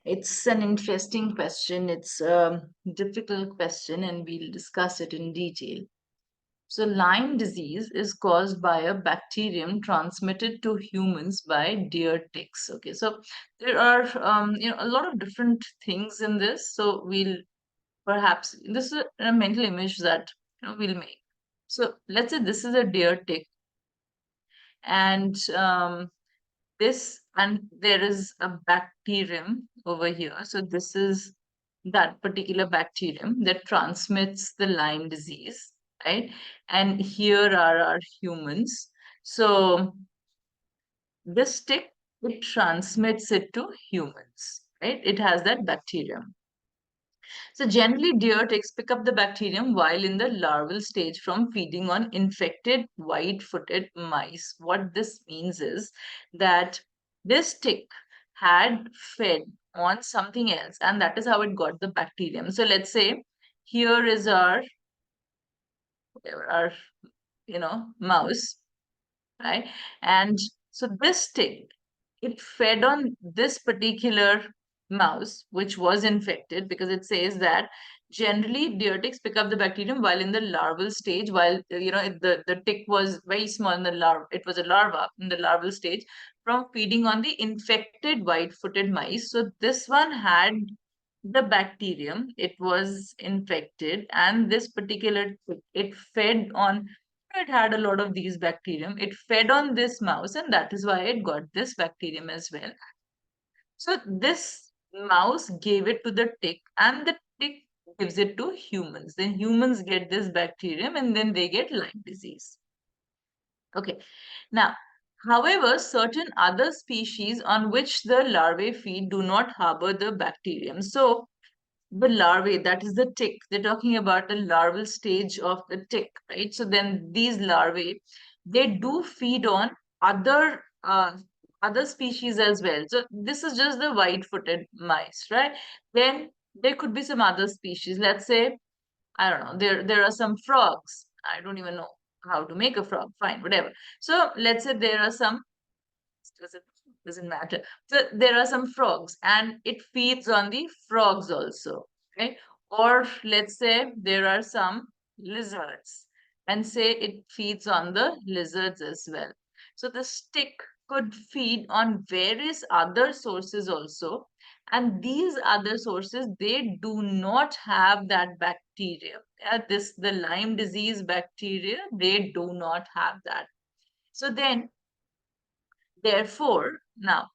It's an interesting question. It's a difficult question, and we'll discuss it in detail. So, Lyme disease is caused by a bacterium transmitted to humans by deer ticks. Okay, so there are a lot of different things in this. So, we'll perhaps this is a mental image that we'll make. So, let's say this is a deer tick, and there is a bacterium over here. So this is that particular bacterium that transmits the Lyme disease, right? And here are our humans. So this tick, it transmits it to humans, right? It has that bacterium. So generally, deer ticks pick up the bacterium while in the larval stage from feeding on infected white-footed mice. What this means is that this tick had fed on something else, and that is how it got the bacterium. So let's say here is our mouse, right? And so this tick, it fed on this particular mouse, which was infected, because it says that generally deer ticks pick up the bacterium while in the larval stage, while the tick was very small in the larva, it was a larva in the larval stage from feeding on the infected white-footed mice. So this one had the bacterium, it was infected, and this particular tick, it fed on, it had a lot of these bacterium. It fed on this mouse, and that is why it got this bacterium as well. So this mouse gave it to the tick, and the tick gives it to humans. Then humans get this bacterium, and then they get Lyme disease. Okay. Now, however, certain other species on which the larvae feed do not harbor the bacterium. So the larvae, that is the tick, they're talking about the larval stage of the tick, right? So then these larvae, they do feed on other species as well. So this is just the white-footed mice, right? Then there could be some other species. Let's say, I don't know, there are some frogs. I don't even know how to make a frog. Fine, whatever. So let's say there are some, doesn't doesn't matter. So there are some frogs, and it feeds on the frogs also, okay? Or let's say there are some lizards, and say it feeds on the lizards as well. So the stick could feed on various other sources also, and these other sources, they do not have that bacteria. The Lyme disease bacteria, they do not have that. So then, therefore, now,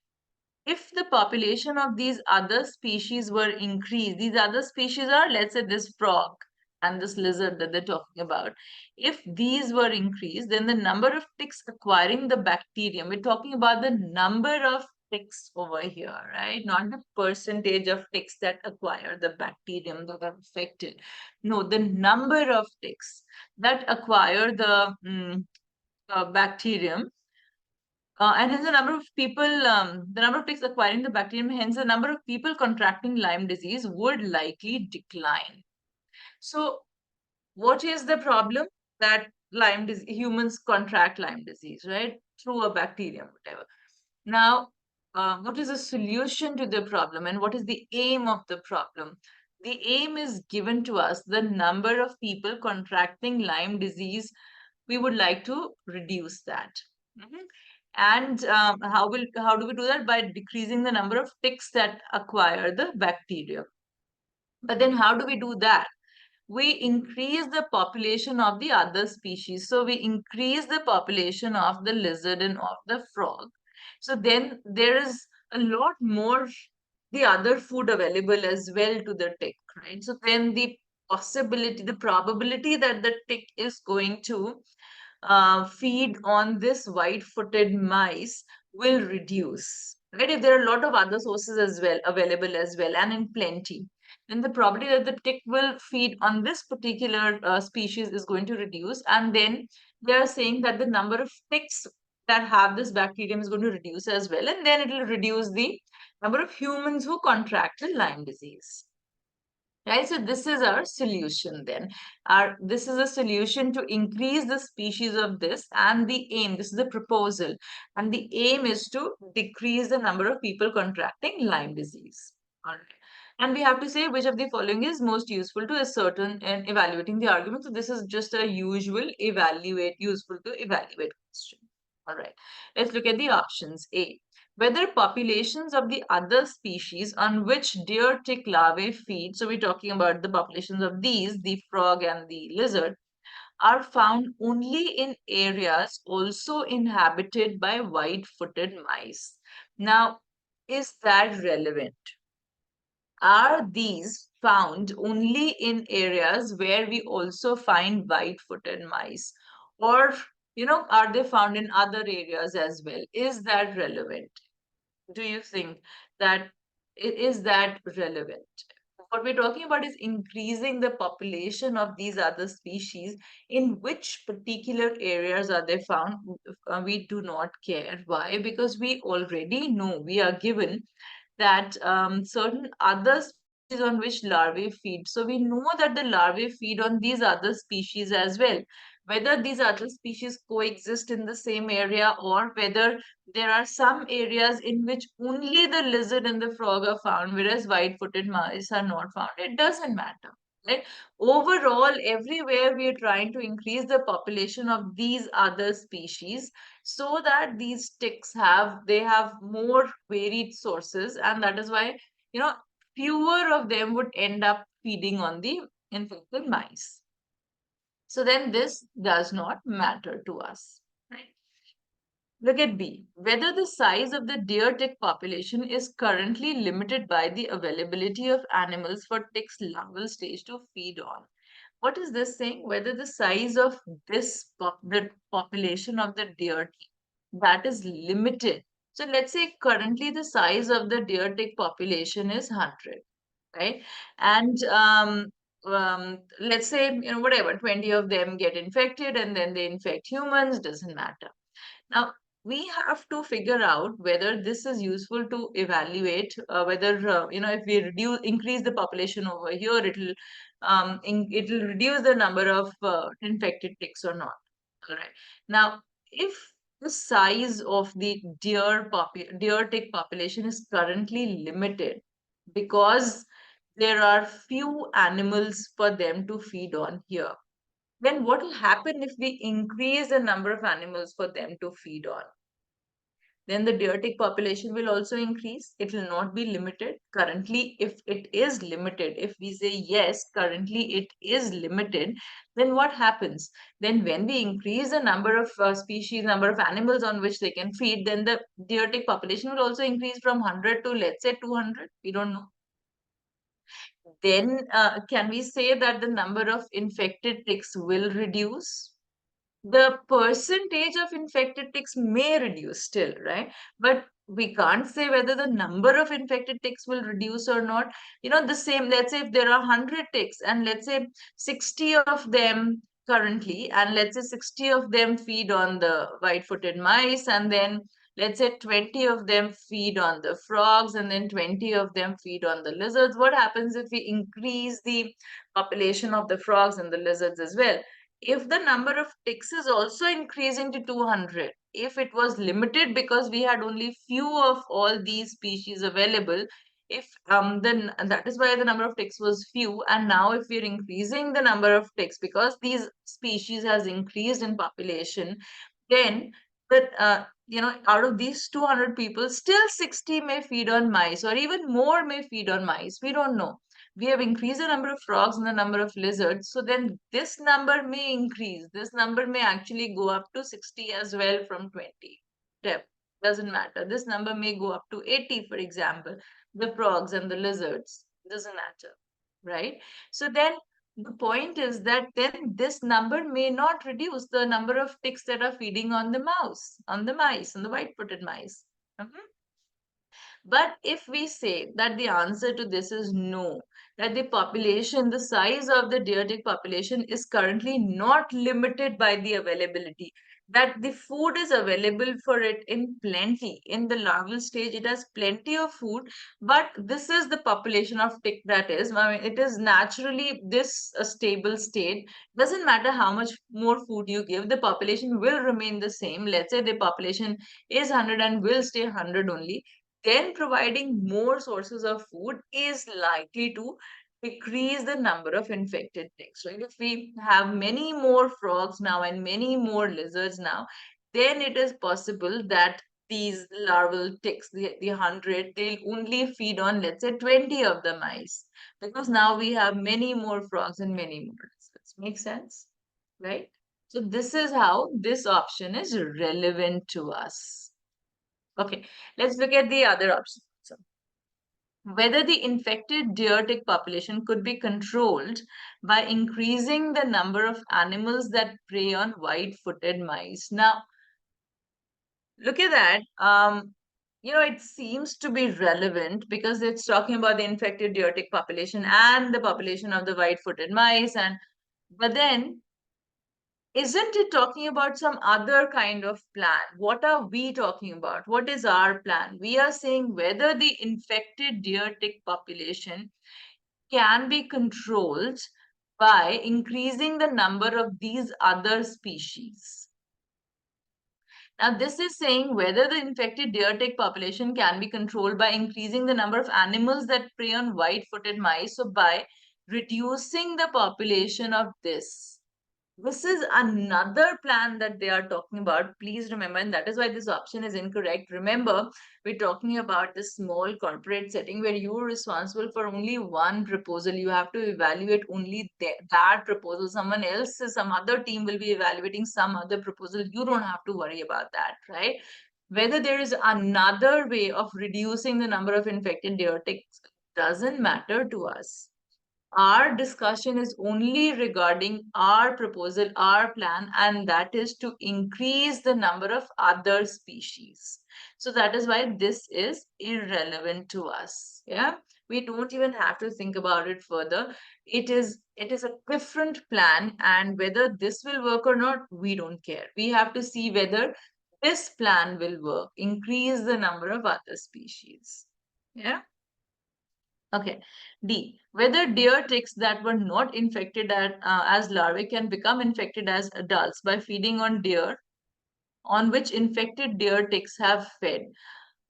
if the population of these other species were increased, these other species are, let's say, this frog and this lizard that they're talking about. If these were increased, then the number of ticks acquiring the bacterium, we're talking about the number of ticks over here, right? Not the percentage of ticks that acquire the bacterium that are affected. No, the number of ticks that acquire the bacterium, and hence the number of ticks acquiring the bacterium, hence the number of people contracting Lyme disease would likely decline. So, what is the problem? That humans contract Lyme disease, right? Through a bacterium, whatever. Now, what is the solution to the problem, and what is the aim of the problem? The aim is given to us, the number of people contracting Lyme disease, we would like to reduce that. Mhm. And how do we do that? By decreasing the number of ticks that acquire the bacteria. But then how do we do that? We increase the population of the other species. So we increase the population of the lizard and of the frog. So then there is a lot more the other food available as well to the tick, right? So then the probability that the tick is going to feed on this white-footed mice will reduce, right? If there are a lot of other sources as well available as well and in plenty, then the probability that the tick will feed on this particular species is going to reduce. And then they are saying that the number of ticks that have this bacterium is going to reduce as well. And then it will reduce the number of humans who contract the Lyme disease. Right, so this is our solution then. This is a solution to increase the species of this, and the aim, this is the proposal, and the aim is to decrease the number of people contracting Lyme disease. All right. And we have to say which of the following is most useful to ascertain and evaluating the argument. So this is just a usual useful to evaluate question. All right. Let's look at the options. A. Whether populations of the other species on which deer tick larvae feed, so we're talking about the populations of these, the frog and the lizard, are found only in areas also inhabited by white-footed mice. Now, is that relevant? Are these found only in areas where we also find white-footed mice? Or, are they found in other areas as well? Is that relevant? Do you think that is that relevant? What we're talking about is increasing the population of these other species. In which particular areas are they found? We do not care. Why? Because we already know, we are given that certain other species on which larvae feed. So we know that the larvae feed on these other species as well. Whether these other species coexist in the same area, or whether there are some areas in which only the lizard and the frog are found, whereas white-footed mice are not found, it doesn't matter. Right? Overall, everywhere we are trying to increase the population of these other species so that these ticks have more varied sources, and that is why you know fewer of them would end up feeding on the infected mice. So then this does not matter to us, right? Look at B. Whether the size of the deer tick population is currently limited by the availability of animals for ticks larval stage to feed on. What is this saying? Whether the size of the population of the deer tick, that is limited. So let's say currently the size of the deer tick population is 100, right? And let's say, whatever, 20 of them get infected and then they infect humans, doesn't matter. Now, we have to figure out whether this is useful to evaluate whether, if we increase the population over here, it'll reduce the number of infected ticks or not. All right. Now, if the size of the deer tick population is currently limited because there are few animals for them to feed on here, then what will happen if we increase the number of animals for them to feed on? Then the deer tick population will also increase. It will not be limited. Currently, if it is limited, if we say yes, currently it is limited, then what happens? Then when we increase the number of species, number of animals on which they can feed, then the deer tick population will also increase from 100 to, let's say, 200. We don't know. Then can we say that the number of infected ticks will reduce? The percentage of infected ticks may reduce still, right? But we can't say whether the number of infected ticks will reduce or not. The same, let's say if there are 100 ticks and let's say 60 of them currently, and let's say 60 of them feed on the white-footed mice, and then let's say 20 of them feed on the frogs, and then 20 of them feed on the lizards. What happens if we increase the population of the frogs and the lizards as well? If the number of ticks is also increasing to 200, if it was limited because we had only few of all these species available, if then that is why the number of ticks was few, and now if we're increasing the number of ticks because these species has increased in population, then but out of these 200 people, still 60 may feed on mice, or even more may feed on mice. We don't know. We have increased the number of frogs and the number of lizards. So then this number may increase. This number may actually go up to 60 as well from 20. Yep, doesn't matter. This number may go up to 80, for example. The frogs and the lizards. Doesn't matter, right? So then the point is that then this number may not reduce the number of ticks that are feeding on the mice, on the white-footed mice. Mhm. But if we say that the answer to this is no, that the size of the deer tick population is currently not limited by the availability, that the food is available for it in plenty. In the larval stage, it has plenty of food, but this is the population of tick that is. I mean, it is naturally this a stable state. Doesn't matter how much more food you give, the population will remain the same. Let's say the population is 100 and will stay 100 only. then providing more sources of food is likely to decrease the number of infected ticks. Right? If we have many more frogs now and many more lizards now, then it is possible that these larval ticks, the 100, they'll only feed on, let's say, 20 of the mice, because now we have many more frogs and many more lizards. Make sense? Right? So this is how this option is relevant to us. Okay, let's look at the other option. So, whether the infected deer tick population could be controlled by increasing the number of animals that prey on white-footed mice. Now, look at that. It seems to be relevant because it's talking about the infected deer tick population and the population of the white-footed mice, and but then isn't it talking about some other kind of plan? What are we talking about? What is our plan? We are saying whether the infected deer tick population can be controlled by increasing the number of these other species. Now, this is saying whether the infected deer tick population can be controlled by increasing the number of animals that prey on white-footed mice, so by reducing the population of this is another plan that they are talking about. Please remember, and that is why this option is incorrect. Remember, we're talking about this small corporate setting where you are responsible for only one proposal. You have to evaluate only that proposal. Someone else, some other team will be evaluating some other proposal. You don't have to worry about that, right? Whether there is another way of reducing the number of infected deer ticks doesn't matter to us. Our discussion is only regarding our proposal, our plan, and that is to increase the number of other species. So that is why this is irrelevant to us. Yeah, we don't even have to think about it further. It is a different plan, and whether this will work or not, we don't care. We have to see whether this plan will work, increase the number of other species. Yeah. Okay. D. Whether deer ticks that were not infected as larvae can become infected as adults by feeding on deer on which infected deer ticks have fed.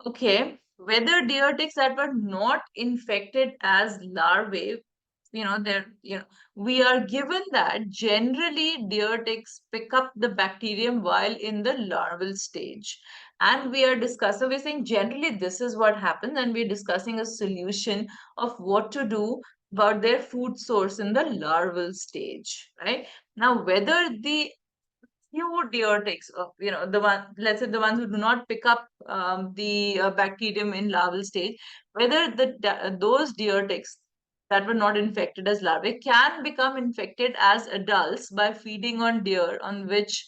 Okay. Whether deer ticks that were not infected as larvae, we are given that generally deer ticks pick up the bacterium while in the larval stage. And we are discussing, we're saying generally this is what happens, and we're discussing a solution of what to do about their food source in the larval stage, right? Now, whether the few deer ticks, let's say the ones who do not pick up the bacterium in larval stage, whether those deer ticks that were not infected as larvae can become infected as adults by feeding on deer on which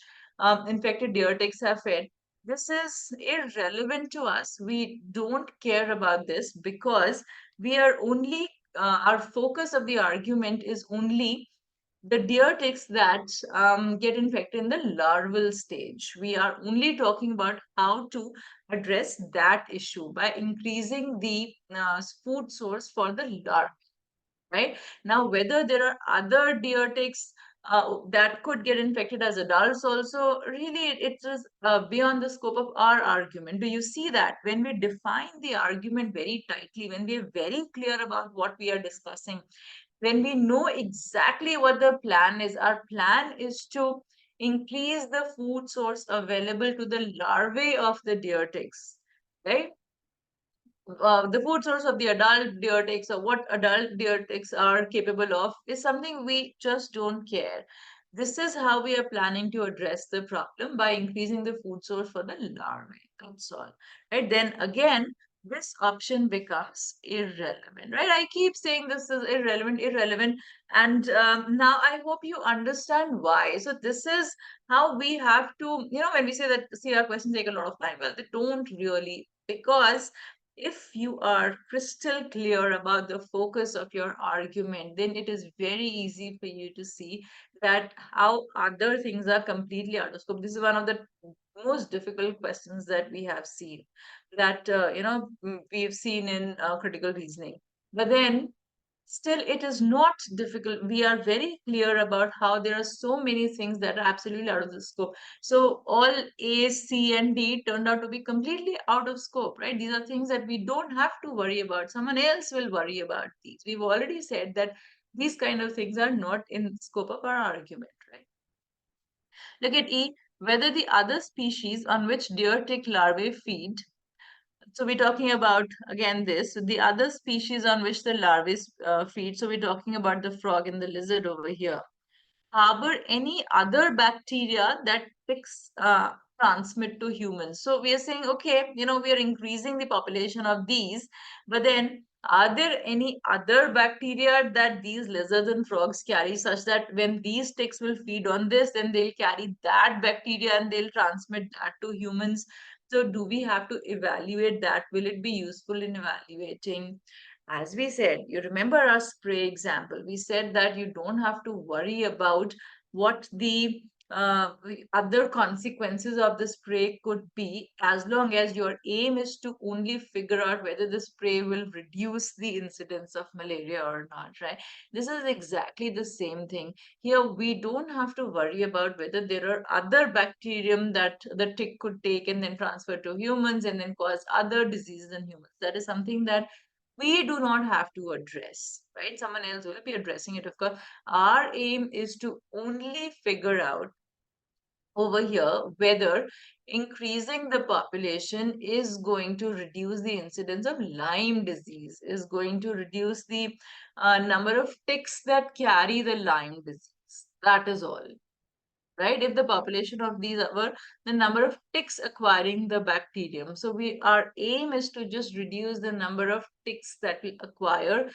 infected deer ticks have fed. This is irrelevant to us. We don't care about this because we are only, our focus of the argument is only the deer ticks that get infected in the larval stage. We are only talking about how to address that issue by increasing the food source for the larvae, right? Now, whether there are other deer ticks that could get infected as adults also, really, it is beyond the scope of our argument. Do you see that? When we define the argument very tightly, when we are very clear about what we are discussing, when we know exactly what the plan is, our plan is to increase the food source available to the larvae of the deer ticks, right? The food source of the adult deer ticks or what adult deer ticks are capable of is something we just don't care. This is how we are planning to address the problem by increasing the food source for the larvae. That's all. Right? Then again, this option becomes irrelevant. Right? I keep saying this is irrelevant, irrelevant. And now I hope you understand why. So this is how we have to, when we say that, see, our questions take a lot of time. Well, they don't really, because if you are crystal clear about the focus of your argument, then it is very easy for you to see that how other things are completely out of scope. This is one of the most difficult questions that we have seen, that we've seen in critical reasoning. But then still it is not difficult. We are very clear about how there are so many things that are absolutely out of the scope. So all A, C, and D turned out to be completely out of scope, right? These are things that we don't have to worry about. Someone else will worry about these. We've already said that these kind of things are not in scope of our argument, right? Look at E, whether the other species on which deer tick larvae feed. So we're talking about, again, this, the other species on which the larvae feed. So we're talking about the frog and the lizard over here. Harbor any other bacteria that ticks transmit to humans. So we are saying, okay, we are increasing the population of these, but then are there any other bacteria that these lizards and frogs carry, such that when these ticks will feed on this, then they'll carry that bacteria and they'll transmit that to humans? So do we have to evaluate that? Will it be useful in evaluating? As we said, you remember our spray example, we said that you don't have to worry about what the other consequences of the spray could be, as long as your aim is to only figure out whether the spray will reduce the incidence of malaria or not, right? This is exactly the same thing. Here, we don't have to worry about whether there are other bacterium that the tick could take and then transfer to humans and then cause other diseases in humans. That is something that we do not have to address, right? Someone else will be addressing it, of course. Our aim is to only figure out over here whether increasing the population is going to reduce the incidence of Lyme disease, is going to reduce the number of ticks that carry the Lyme disease. That is all, right? If the population of these were the number of ticks acquiring the bacterium. So our aim is to just reduce the number of ticks that we acquire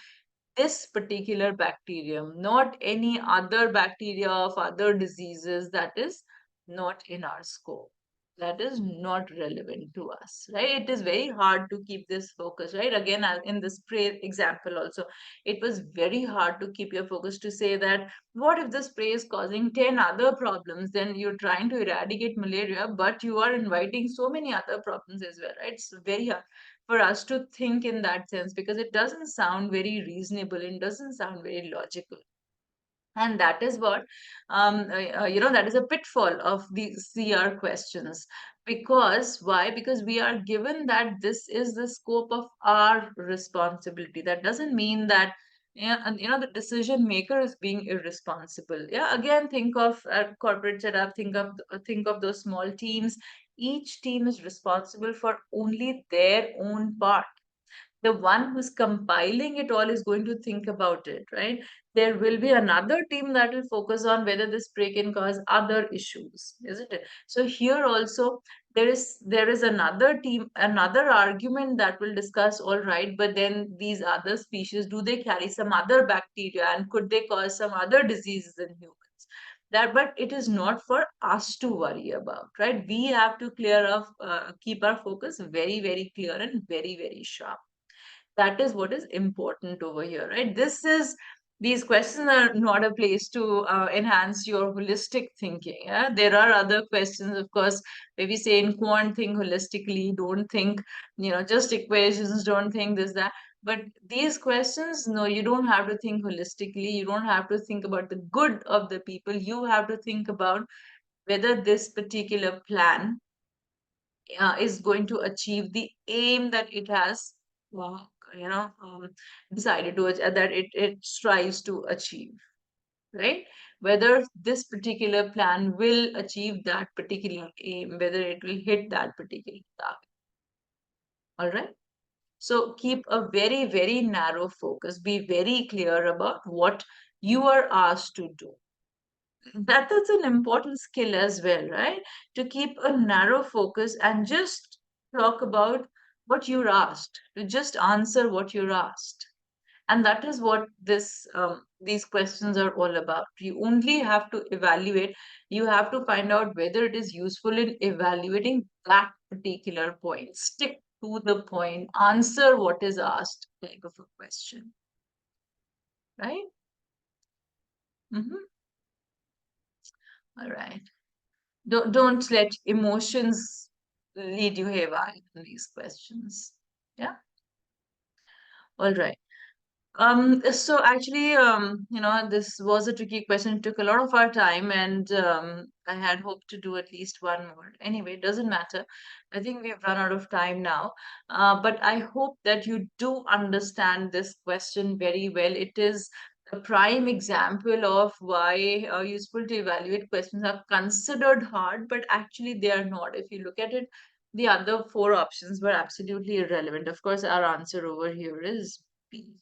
this particular bacterium, not any other bacteria of other diseases. That is not in our scope. That is not relevant to us, right? It is very hard to keep this focus, right? Again, in the spray example also, it was very hard to keep your focus to say that what if the spray is causing 10 other problems? Then you're trying to eradicate malaria, but you are inviting so many other problems as well, right? It's very hard for us to think in that sense because it doesn't sound very reasonable. It doesn't sound very logical. And that is what, that is a pitfall of the CR questions. Because why? Because we are given that this is the scope of our responsibility. That doesn't mean that, yeah, and the decision maker is being irresponsible. Yeah, again, think of a corporate setup. Think of those small teams. Each team is responsible for only their own part. The one who's compiling it all is going to think about it, right? There will be another team that will focus on whether this spray can cause other issues, isn't it? So here also there is another team, another argument that will discuss, all right, but then these other species, do they carry some other bacteria and could they cause some other diseases in humans? That, but it is not for us to worry about, right? We have to keep our focus very, very clear and very, very sharp. That is what is important over here, right? These questions are not a place to enhance your holistic thinking. Yeah? There are other questions, of course, where we say in quant, think holistically, don't think, just equations, don't think this, that. But these questions, no, you don't have to think holistically. You don't have to think about the good of the people. You have to think about whether this particular plan is going to achieve the aim that it has, uh, you know, um, decided to, that it strives to achieve, right? Whether this particular plan will achieve that particular aim, whether it will hit that particular target. All right. So keep a very, very narrow focus. Be very clear about what you are asked to do. That's an important skill as well, right? To keep a narrow focus and just talk about what you're asked, to just answer what you're asked. And that is what these questions are all about. You only have to evaluate, you have to find out whether it is useful in evaluating that particular point. Stick to the point, answer what is asked, type of a question, right? Mm-hmm. All right. Don't let emotions lead you haywire in these questions. Yeah. All right. So actually, this was a tricky question. It took a lot of our time, and I had hoped to do at least one more. Anyway, it doesn't matter. I think we've run out of time now. But I hope that you do understand this question very well. It is a prime example of why useful to evaluate questions are considered hard, but actually they are not. If you look at it, the other four options were absolutely irrelevant. Of course, our answer over here is B.